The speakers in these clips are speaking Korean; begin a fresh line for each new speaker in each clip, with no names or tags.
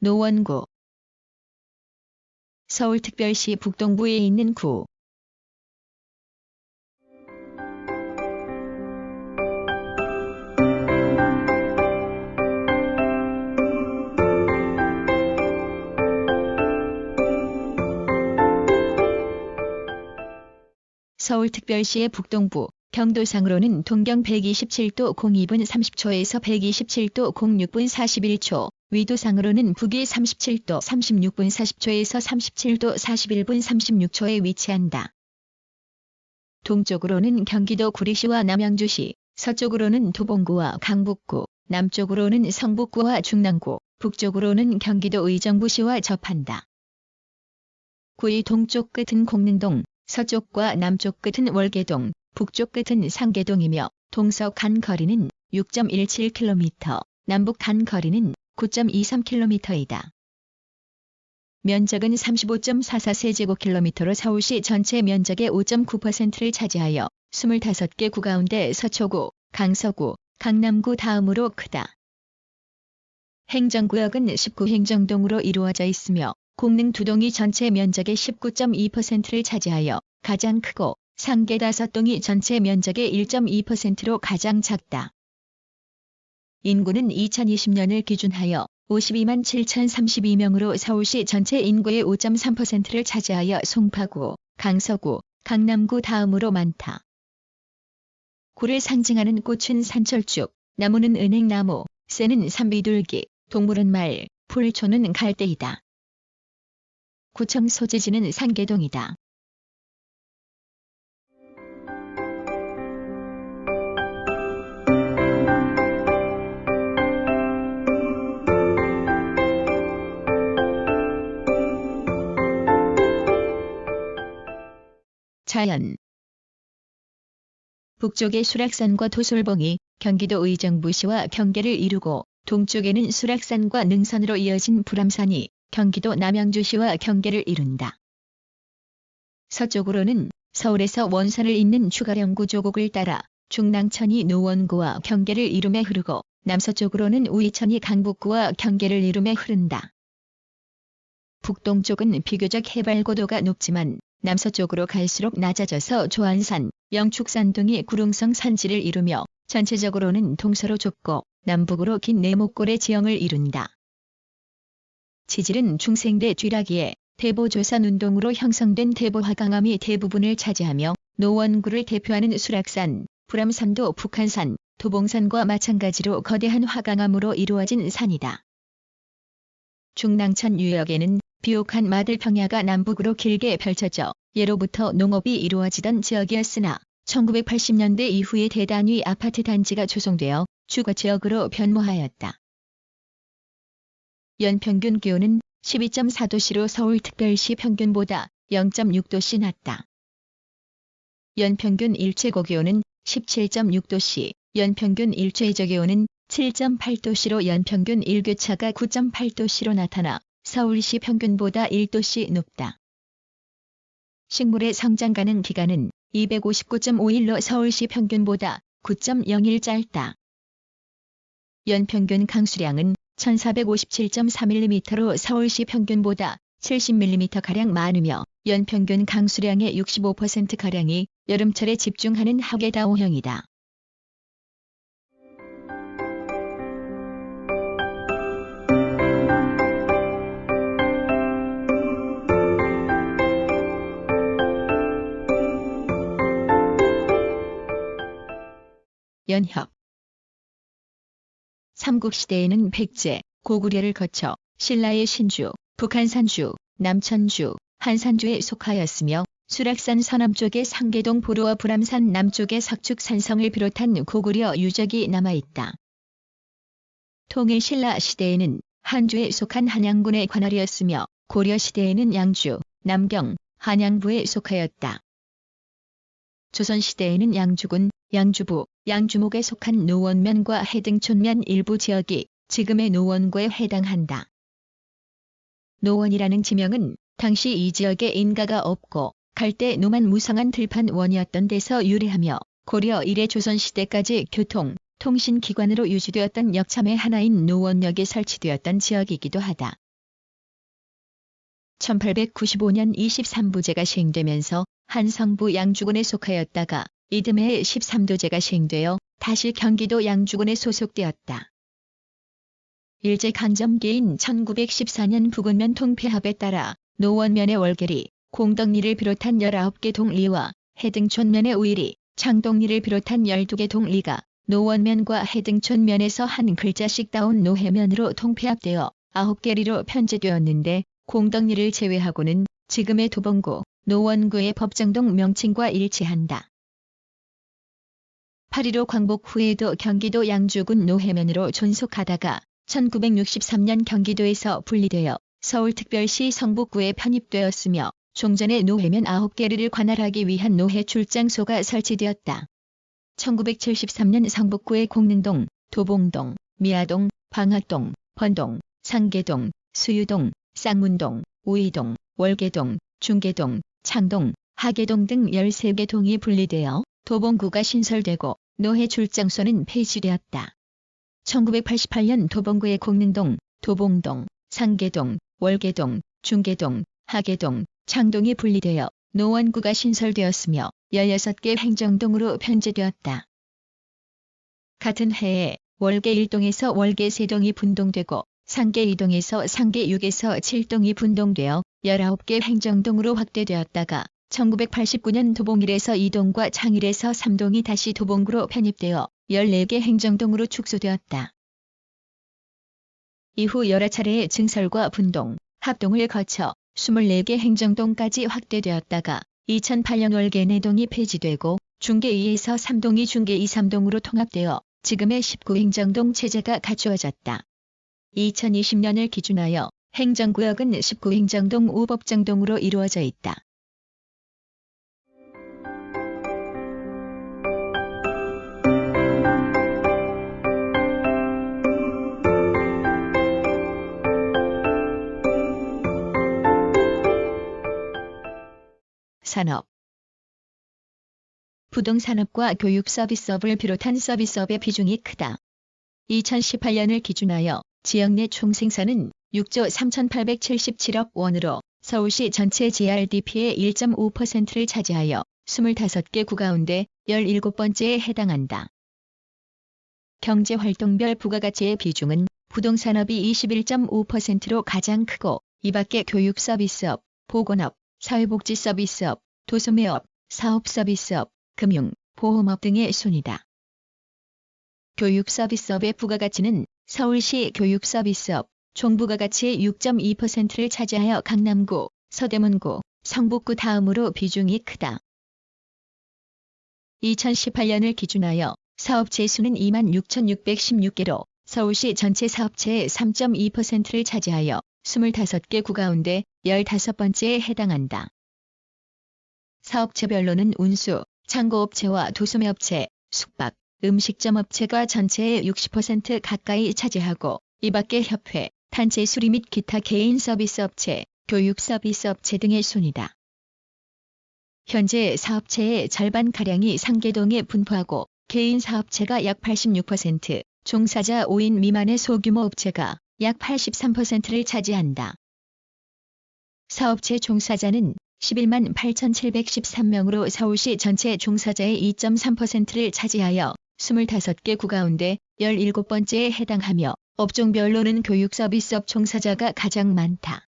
노원구. 서울특별시 북동부에 있는 구. 서울특별시의 북동부, 경도상으로는 동경 127도 02분 30초에서 127도 06분 41초, 위도상으로는 북위 37도 36분 40초에서 37도 41분 36초에 위치한다. 동쪽으로는 경기도 구리시와 남양주시, 서쪽으로는 도봉구와 강북구, 남쪽으로는 성북구와 중랑구, 북쪽으로는 경기도 의정부시와 접한다. 구의 동쪽 끝은 공릉동, 서쪽과 남쪽 끝은 월계동, 북쪽 끝은 상계동이며 동서 간 거리는 6.17km, 남북 간 거리는 9.23km이다. 면적은 35.44세제곱킬로미터로 서울시 전체 면적의 5.9%를 차지하여 25개 구 가운데 서초구, 강서구, 강남구 다음으로 크다. 행정구역은 19행정동으로 이루어져 있으며 공릉 두동이 전체 면적의 19.2%를 차지하여 가장 크고 상계 5동이 전체 면적의 1.2%로 가장 작다. 인구는 2020년을 기준하여 52만 7,032명으로 서울시 전체 인구의 5.3%를 차지하여 송파구, 강서구, 강남구 다음으로 많다. 구를 상징하는 꽃은 산철쭉, 나무는 은행나무, 새는 삼비둘기, 동물은 말, 풀초는 갈대이다. 구청 소재지는 상계동이다. 자연. 북쪽의 수락산과 도솔봉이 경기도 의정부시와 경계를 이루고 동쪽에는 수락산과 능선으로 이어진 불암산이 경기도 남양주시와 경계를 이룬다. 서쪽으로는 서울에서 원산을 잇는 추가령 구조곡을 따라 중랑천이 노원구와 경계를 이루며 흐르고 남서쪽으로는 우이천이 강북구와 경계를 이루며 흐른다. 북동쪽은 비교적 해발고도가 높지만 남서쪽으로 갈수록 낮아져서 조안산, 영축산 등이 구릉성 산지를 이루며 전체적으로는 동서로 좁고 남북으로 긴 내목골의 지형을 이룬다. 지질은 중생대 쥐라기에 대보조산 운동으로 형성된 대보화강암이 대부분을 차지하며 노원구를 대표하는 수락산, 불암산도 북한산, 도봉산과 마찬가지로 거대한 화강암으로 이루어진 산이다. 중랑천 유역에는 비옥한 마들 평야가 남북으로 길게 펼쳐져 예로부터 농업이 이루어지던 지역이었으나 1980년대 이후에 대단위 아파트 단지가 조성되어 주거지역으로 변모하였다. 연평균 기온은 12.4도씨로 서울특별시 평균보다 0.6도씨 낮다. 연평균 일최고기온은 17.6도씨, 연평균 일최저기온은 7.8도씨로 연평균 일교차가 9.8도씨로 나타나 서울시 평균보다 1도씨 높다. 식물의 성장 가능 기간은 259.5일로 서울시 평균보다 9.0일 짧다. 연평균 강수량은 1457.3mm로 서울시 평균보다 70mm가량 많으며 연평균 강수량의 65%가량이 여름철에 집중하는 하계다오형이다. 연협. 삼국시대에는 백제, 고구려를 거쳐 신라의 신주, 북한산주, 남천주, 한산주에 속하였으며 수락산 서남쪽의 상계동 보루와 불암산 남쪽의 석축산성을 비롯한 고구려 유적이 남아있다. 통일신라 시대에는 한주에 속한 한양군의 관할이었으며 고려시대에는 양주, 남경, 한양부에 속하였다. 조선시대에는 양주군, 양주부, 양주목에 속한 노원면과 해등촌면 일부 지역이 지금의 노원구에 해당한다. 노원이라는 지명은 당시 이 지역에 인가가 없고 갈대 노만 무성한 들판 원이었던 데서 유래하며 고려 이래 조선시대까지 교통, 통신기관으로 유지되었던 역참의 하나인 노원역에 설치되었던 지역이기도 하다. 1895년 23부제가 시행되면서 한성부 양주군에 속하였다가 이듬해 13도제가 시행되어 다시 경기도 양주군에 소속되었다. 일제강점기인 1914년 부군면 통폐합에 따라 노원면의 월계리, 공덕리를 비롯한 19개 동리와 해등촌면의 우이리, 창동리를 비롯한 12개 동리가 노원면과 해등촌면에서 한 글자씩 따온 노해면으로 통폐합되어 9개리로 편제되었는데 공덕리를 제외하고는 지금의 도봉구, 노원구의 법정동 명칭과 일치한다. 8.15 광복 후에도 경기도 양주군 노해면으로 존속하다가 1963년 경기도에서 분리되어 서울특별시 성북구에 편입되었으며 종전에 노해면 9개리를 관할하기 위한 노해 출장소가 설치되었다. 1973년 성북구의 공릉동, 도봉동, 미아동, 방학동, 번동, 상계동, 수유동, 쌍문동, 우이동, 월계동, 중계동, 창동, 하계동 등 13개 동이 분리되어 도봉구가 신설되고 노해 출장소는 폐지되었다. 1988년 도봉구의 공릉동, 도봉동, 상계동, 월계동, 중계동, 하계동, 창동이 분리되어 노원구가 신설되었으며 16개 행정동으로 편제되었다. 같은 해에 월계 1동에서 월계 3동이 분동되고 상계 2동에서 상계 6에서 7동이 분동되어 19개 행정동으로 확대되었다가 1989년 도봉 1에서 2동과 창 1에서 3동이 다시 도봉구로 편입되어 14개 행정동으로 축소되었다. 이후 여러 차례의 증설과 분동, 합동을 거쳐 24개 행정동까지 확대되었다가 2008년 월계 4동이 폐지되고 중계 2에서 3동이 중계 2, 3동으로 통합되어 지금의 19행정동 체제가 갖추어졌다. 2020년을 기준하여 행정구역은 19행정동 5법정동으로 이루어져 있다. 산업. 부동산업과 교육 서비스업을 비롯한 서비스업의 비중이 크다. 2018년을 기준하여 지역 내 총생산은 6조 3,877억 원으로 서울시 전체 GRDP의 1.5%를 차지하여 25개 구 가운데 17번째에 해당한다. 경제활동별 부가가치의 비중은 부동산업이 21.5%로 가장 크고 이밖에 교육 서비스업, 보건업, 사회복지 서비스업, 도소매업, 사업 서비스업, 금융, 보험업 등의 순이다. 교육 서비스업의 부가가치는 서울시 교육 서비스업 총부가가치의 6.2%를 차지하여 강남구, 서대문구, 성북구 다음으로 비중이 크다. 2018년을 기준하여 사업체 수는 26,616개로 서울시 전체 사업체의 3.2%를 차지하여 25개 구 가운데 15번째에 해당한다. 사업체별로는 운수, 창고업체와 도소매업체, 숙박, 음식점업체가 전체의 60% 가까이 차지하고 이밖에 협회, 단체 수리 및 기타 개인 서비스업체, 교육 서비스업체 등의 순이다. 현재 사업체의 절반가량이 상계동에 분포하고 개인 사업체가 약 86%, 종사자 5인 미만의 소규모 업체가 약 83%를 차지한다. 사업체 종사자는 11만 8,713명으로 서울시 전체 종사자의 2.3%를 차지하여 25개 구 가운데 17번째에 해당하며 업종별로는 교육 서비스업 종사자가 가장 많다.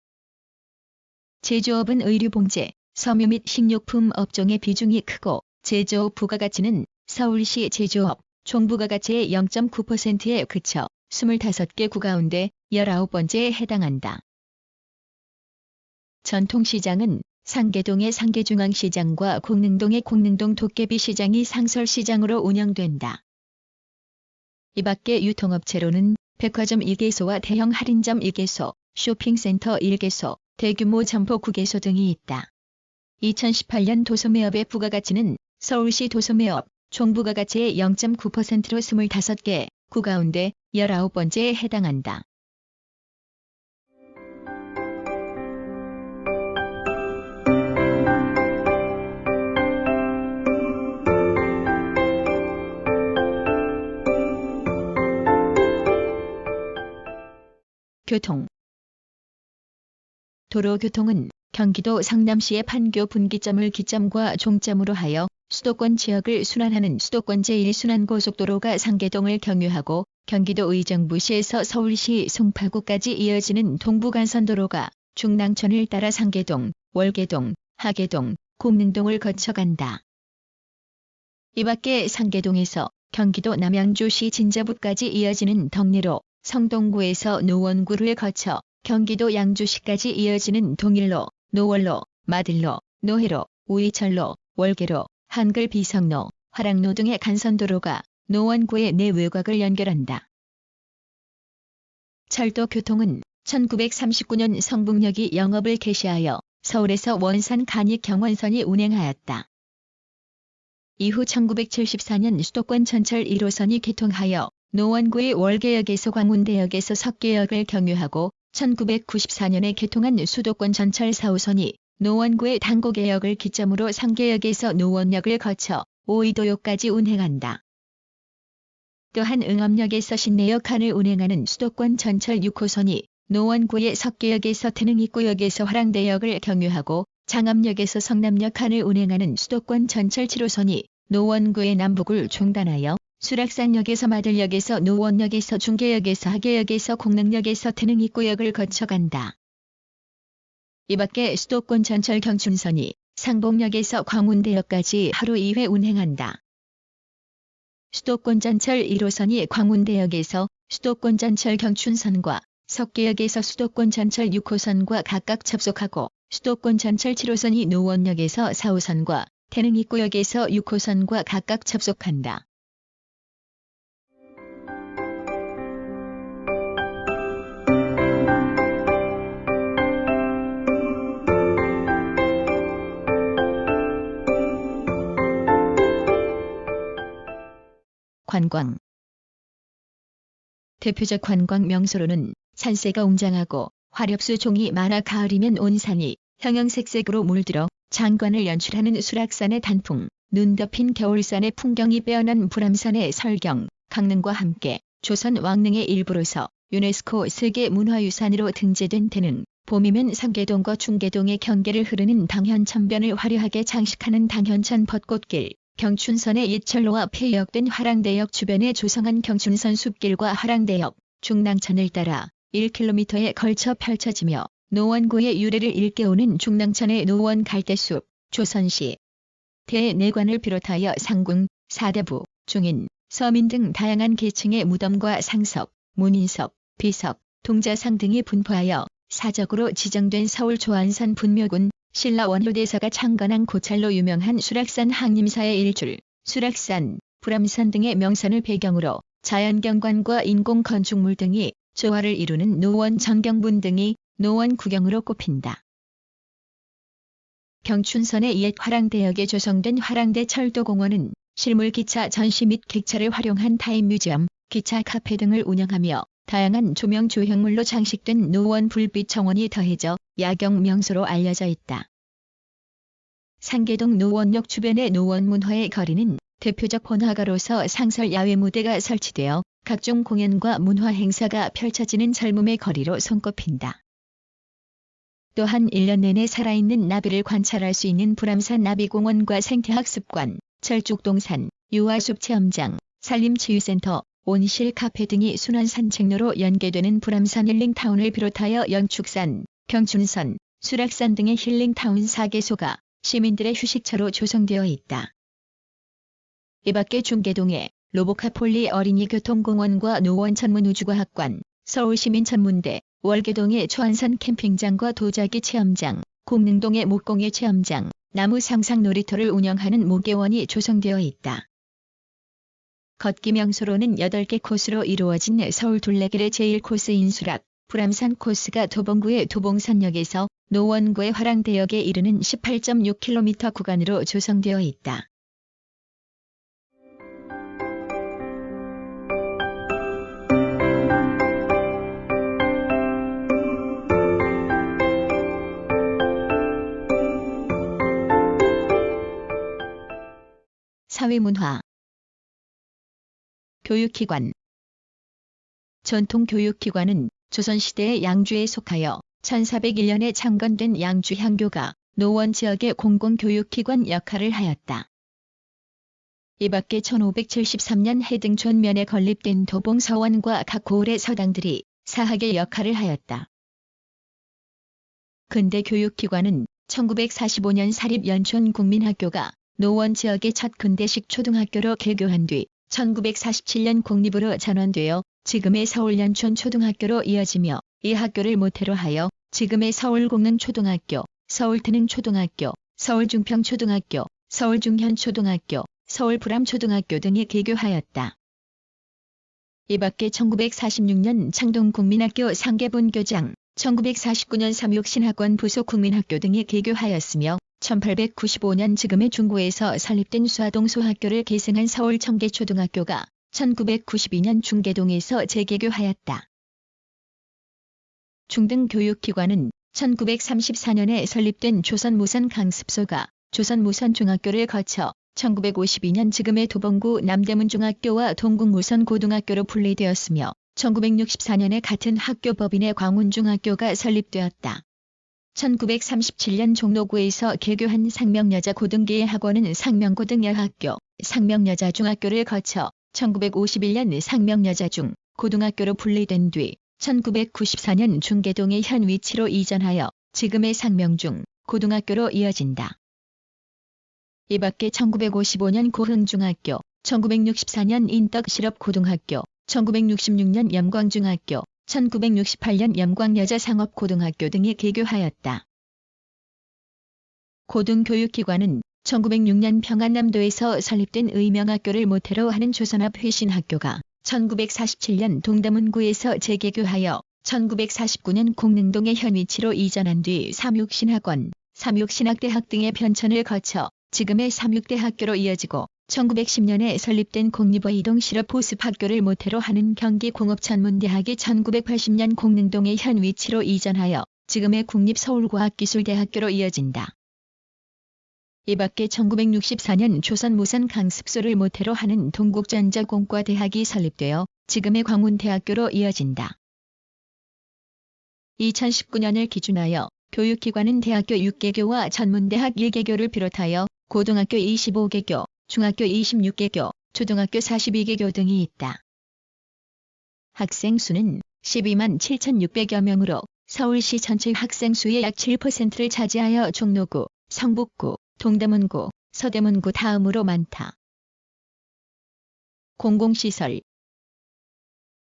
제조업은 의류봉제, 섬유 및 식료품 업종의 비중이 크고 제조업 부가가치는 서울시 제조업 총부가가치의 0.9%에 그쳐 25개 구 가운데 19번째에 해당한다. 전통시장은 상계동의 상계중앙시장과 공릉동의 공릉동 도깨비시장이 상설시장으로 운영된다. 이밖에 유통업체로는 백화점 1개소와 대형 할인점 1개소, 쇼핑센터 1개소, 대규모 점포 9개소 등이 있다. 2018년 도소매업의 부가가치는 서울시 도소매업 총부가가치의 0.9%로 25개 구 가운데 19번째에 해당한다. 교통. 도로교통은 경기도 성남시의 판교 분기점을 기점과 종점으로 하여 수도권 지역을 순환하는 수도권 제1순환고속도로가 상계동을 경유하고 경기도 의정부시에서 서울시 송파구까지 이어지는 동부간선도로가 중랑천을 따라 상계동, 월계동, 하계동, 공릉동을 거쳐간다. 이 밖에 상계동에서 경기도 남양주시 진저부까지 이어지는 덕리로, 성동구에서 노원구를 거쳐 경기도 양주시까지 이어지는 동일로, 노월로, 마들로, 노회로, 우이철로, 월계로, 한글비성로, 화랑로 등의 간선도로가 노원구의 내 외곽을 연결한다. 철도교통은 1939년 성북역이 영업을 개시하여 서울에서 원산 간익 경원선이 운행하였다. 이후 1974년 수도권 전철 1호선이 개통하여 노원구의 월계역에서 광운대역에서 석계역을 경유하고 1994년에 개통한 수도권 전철 4호선이 노원구의 당고개역을 기점으로 상계역에서 노원역을 거쳐 오이도역까지 운행한다. 또한 응암역에서 신내역 간을 운행하는 수도권 전철 6호선이 노원구의 석계역에서 태릉입구역에서 화랑대역을 경유하고 장암역에서 성남역 간을 운행하는 수도권 전철 7호선이 노원구의 남북을 중단하여 수락산역에서 마들역에서 노원역에서 중계역에서 하계역에서 공릉역에서 태릉입구역을 거쳐간다. 이 밖에 수도권 전철 경춘선이 상봉역에서 광운대역까지 하루 2회 운행한다. 수도권 전철 1호선이 광운대역에서 수도권 전철 경춘선과 석계역에서 수도권 전철 6호선과 각각 접속하고 수도권 전철 7호선이 노원역에서 4호선과 태릉입구역에서 6호선과 각각 접속한다. 관광. 대표적 관광 명소로는 산세가 웅장하고 화렵수 종이 많아 가을이면 온 산이 형형색색으로 물들어 장관을 연출하는 수락산의 단풍, 눈 덮인 겨울산의 풍경이 빼어난 불암산의 설경, 강릉과 함께 조선 왕릉의 일부로서 유네스코 세계문화유산으로 등재된 태릉, 봄이면 상계동과 중계동의 경계를 흐르는 당현천변을 화려하게 장식하는 당현천 벚꽃길, 경춘선의 옛철로와 폐역된 화랑대역 주변에 조성한 경춘선 숲길과 화랑대역, 중랑천을 따라 1km에 걸쳐 펼쳐지며 노원구의 유래를 일깨우는 중랑천의 노원 갈대숲, 조선시 대내관을 비롯하여 상궁, 사대부, 중인, 서민 등 다양한 계층의 무덤과 상석, 문인석, 비석, 동자상 등이 분포하여 사적으로 지정된 서울 조안산 분묘군 신라 원효대사가 창건한 고찰로 유명한 수락산 항림사의 일출, 수락산, 불암산 등의 명산을 배경으로 자연경관과 인공건축물 등이 조화를 이루는 노원 정경분 등이 노원 구경으로 꼽힌다. 경춘선의 옛 화랑대역에 조성된 화랑대 철도공원은 실물기차 전시 및 객차를 활용한 타임뮤지엄, 기차 카페 등을 운영하며 다양한 조명 조형물로 장식된 노원 불빛 정원이 더해져 야경 명소로 알려져 있다. 상계동 노원역 주변의 노원문화의 거리는 대표적 번화가로서 상설 야외 무대가 설치되어 각종 공연과 문화 행사가 펼쳐지는 젊음의 거리로 손꼽힌다. 또한 1년 내내 살아있는 나비를 관찰할 수 있는 불암산 나비공원과 생태학습관, 철쭉동산, 유아숲 체험장, 산림치유센터, 온실 카페 등이 순환 산책로로 연계되는 불암산 힐링타운을 비롯하여 영축산, 경춘선, 수락산 등의 힐링타운 4개소가 시민들의 휴식처로 조성되어 있다. 이 밖에 중계동에 로보카폴리 어린이교통공원과 노원 천문우주과학관, 서울시민천문대, 월계동의 초안산 캠핑장과 도자기 체험장, 공릉동의 목공예 체험장, 나무 상상 놀이터를 운영하는 모계원이 조성되어 있다. 걷기 명소로는 8개 코스로 이루어진 서울 둘레길의 제1코스인 수락, 불암산 코스가 도봉구의 도봉산역에서 노원구의 화랑대역에 이르는 18.6km 구간으로 조성되어 있다. 사회문화. 교육기관. 전통교육기관은 조선시대의 양주에 속하여 1401년에 창건된 양주향교가 노원 지역의 공공교육기관 역할을 하였다. 이 밖에 1573년 해등촌면에 건립된 도봉서원과 각 고을의 서당들이 사학의 역할을 하였다. 근대 교육기관은 1945년 사립연촌 국민학교가 노원 지역의 첫 근대식 초등학교로 개교한 뒤 1947년 공립으로 전환되어 지금의 서울연촌 초등학교로 이어지며 이 학교를 모태로 하여 지금의 서울공릉초등학교, 서울트능초등학교, 서울중평초등학교, 서울중현초등학교, 서울불암초등학교 등이 개교하였다. 이 밖에 1946년 창동국민학교 상계분교장, 1949년 삼육신학원 부속 국민학교 등이 개교하였으며 1895년 지금의 중구에서 설립된 수화동소학교를 계승한 서울청계초등학교가 1992년 중계동에서 재개교하였다. 중등교육기관은 1934년에 설립된 조선무선 강습소가 조선무선중학교를 거쳐 1952년 지금의 도봉구 남대문중학교와 동국무선고등학교로 분리되었으며 1964년에 같은 학교 법인의 광운중학교가 설립되었다. 1937년 종로구에서 개교한 상명여자고등계의 학원은 상명고등여학교, 상명여자중학교를 거쳐 1951년 상명여자중 고등학교로 분리된 뒤 1994년 중계동의 현 위치로 이전하여 지금의 상명중 고등학교로 이어진다. 이 밖에 1955년 고흥중학교, 1964년 인덕실업고등학교, 1966년 염광중학교, 1968년 염광여자상업고등학교 등이 개교하였다. 고등교육기관은 1906년 평안남도에서 설립된 의명학교를 모태로 하는 조선합회신학교가 1947년 동대문구에서 재개교하여 1949년 공릉동의 현 위치로 이전한 뒤 삼육신학원, 삼육신학대학 등의 변천을 거쳐 지금의 삼육대학교로 이어지고 1910년에 설립된 공립의이동실업보습학교를 모태로 하는 경기공업전문대학이 1980년 공릉동의 현 위치로 이전하여 지금의 국립서울과학기술대학교로 이어진다. 이 밖에 1964년 조선무선 강습소를 모태로 하는 동국전자공과대학이 설립되어 지금의 광운대학교로 이어진다. 2019년을 기준하여 교육기관은 대학교 6개교와 전문대학 1개교를 비롯하여 고등학교 25개교, 중학교 26개교, 초등학교 42개교 등이 있다. 학생 수는 12만 7,600여 명으로 서울시 전체 학생 수의 약 7%를 차지하여 종로구, 성북구, 동대문구, 서대문구 다음으로 많다. 공공시설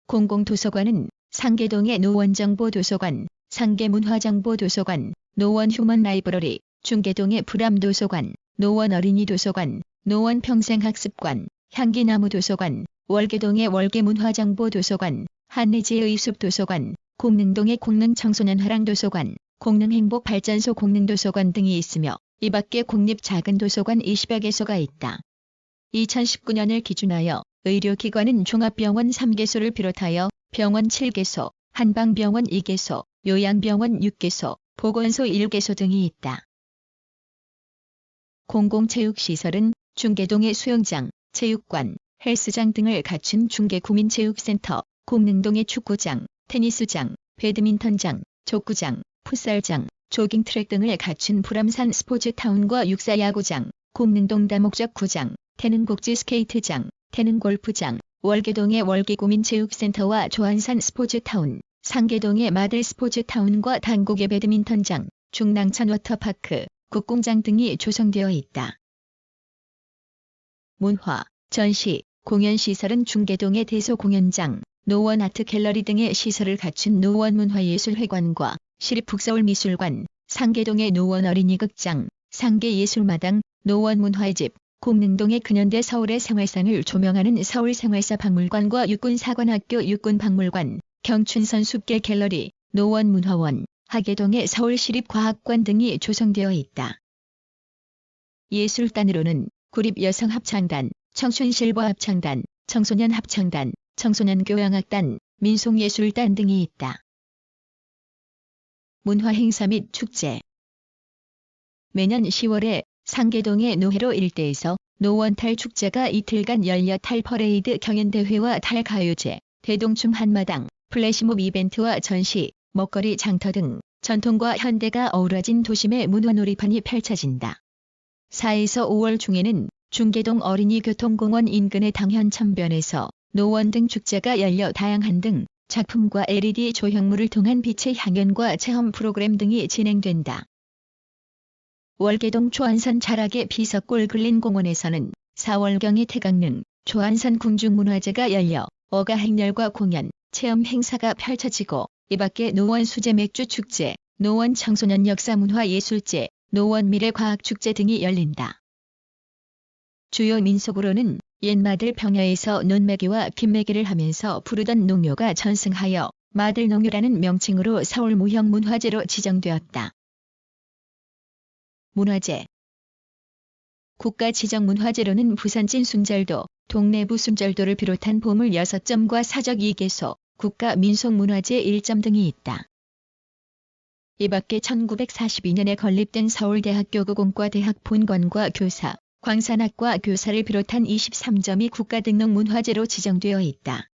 공공도서관은 상계동의 노원정보도서관, 상계문화정보도서관, 노원휴먼라이브러리, 중계동의 불암도서관, 노원어린이도서관, 노원평생학습관, 향기나무도서관, 월계동의 월계문화정보도서관, 한내지의숲도서관, 공릉동의 공릉청소년화랑도서관, 공릉행복발전소 공릉도서관 등이 있으며 이 밖에 국립 작은 도서관 20여 개소가 있다. 2019년을 기준하여 의료기관은 종합병원 3개소를 비롯하여 병원 7개소, 한방병원 2개소, 요양병원 6개소, 보건소 1개소 등이 있다. 공공체육시설은 중계동의 수영장, 체육관, 헬스장 등을 갖춘 중계구민체육센터, 공릉동의 축구장, 테니스장, 배드민턴장, 족구장, 풋살장, 조깅트랙 등을 갖춘 불암산 스포츠타운과 육사야구장, 공릉동 다목적구장, 태릉곡지 스케이트장, 태릉골프장, 월계동의 월계구민체육센터와 조안산 스포츠타운, 상계동의 마들 스포츠타운과 단곡의 배드민턴장, 중랑천 워터파크, 국공장 등이 조성되어 있다. 문화, 전시, 공연시설은 중계동의 대소공연장, 노원 아트갤러리 등의 시설을 갖춘 노원문화예술회관과 시립북서울미술관, 상계동의 노원어린이극장, 상계예술마당, 노원문화집, 공릉동의 근현대 서울의 생활상을 조명하는 서울생활사박물관과 육군사관학교 육군박물관, 경춘선 숲길 갤러리, 노원문화원, 하계동의 서울시립과학관 등이 조성되어 있다. 예술단으로는 구립여성합창단, 청춘실버합창단, 청소년합창단, 청소년교향악단, 민속예술단 등이 있다. 문화행사 및 축제 매년 10월에 상계동의 노회로 일대에서 노원탈 축제가 이틀간 열려 탈 퍼레이드 경연대회와 탈 가요제, 대동춤 한마당, 플래시몹 이벤트와 전시, 먹거리 장터 등 전통과 현대가 어우러진 도심의 문화놀이판이 펼쳐진다. 4에서 5월 중에는 중계동 어린이교통공원 인근의 당현천변에서 노원 등 축제가 열려 다양한 등 작품과 LED 조형물을 통한 빛의 향연과 체험 프로그램 등이 진행된다. 월계동 초안산 자락의 비석골 근린공원에서는 4월경에 태강릉 초안산 궁중문화제가 열려 어가 행렬과 공연, 체험 행사가 펼쳐지고 이밖에 노원 수제맥주축제, 노원 청소년 역사문화예술제, 노원 미래과학축제 등이 열린다. 주요 민속으로는 옛마들 병야에서 논매기와 김매기를 하면서 부르던 농요가 전승하여 마들농요라는 명칭으로 서울무형문화재로 지정되었다. 문화재 국가지정문화재로는 부산 찐순절도, 동래부 순절도를 비롯한 보물 6점과 사적 2개소, 국가민속문화재 1점 등이 있다. 이밖에 1942년에 건립된 서울대학교 구공과대학 본관과 교사, 광산학과 교사를 비롯한 23점이 국가등록문화재로 지정되어 있다.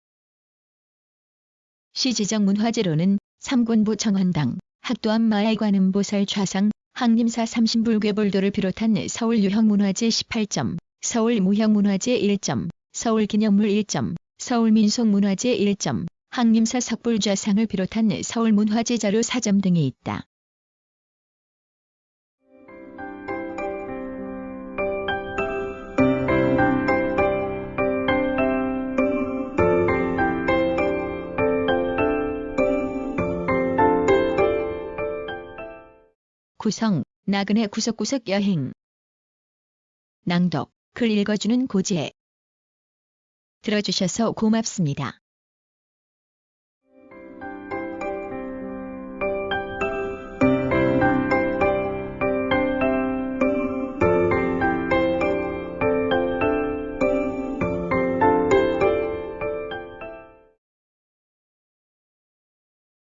시지정문화재로는 삼군부 정원당, 학도암 마을관음보살 좌상, 항림사 삼신불괴불도를 비롯한 서울유형문화재 18점, 서울무형문화재 1점, 서울기념물 1점, 서울민속문화재 1점, 항림사 석불좌상을 비롯한 서울문화재 자료 4점 등이 있다. 구성, 나그네 구석구석 여행. 낭독, 글 읽어주는 고지혜. 들어주셔서 고맙습니다.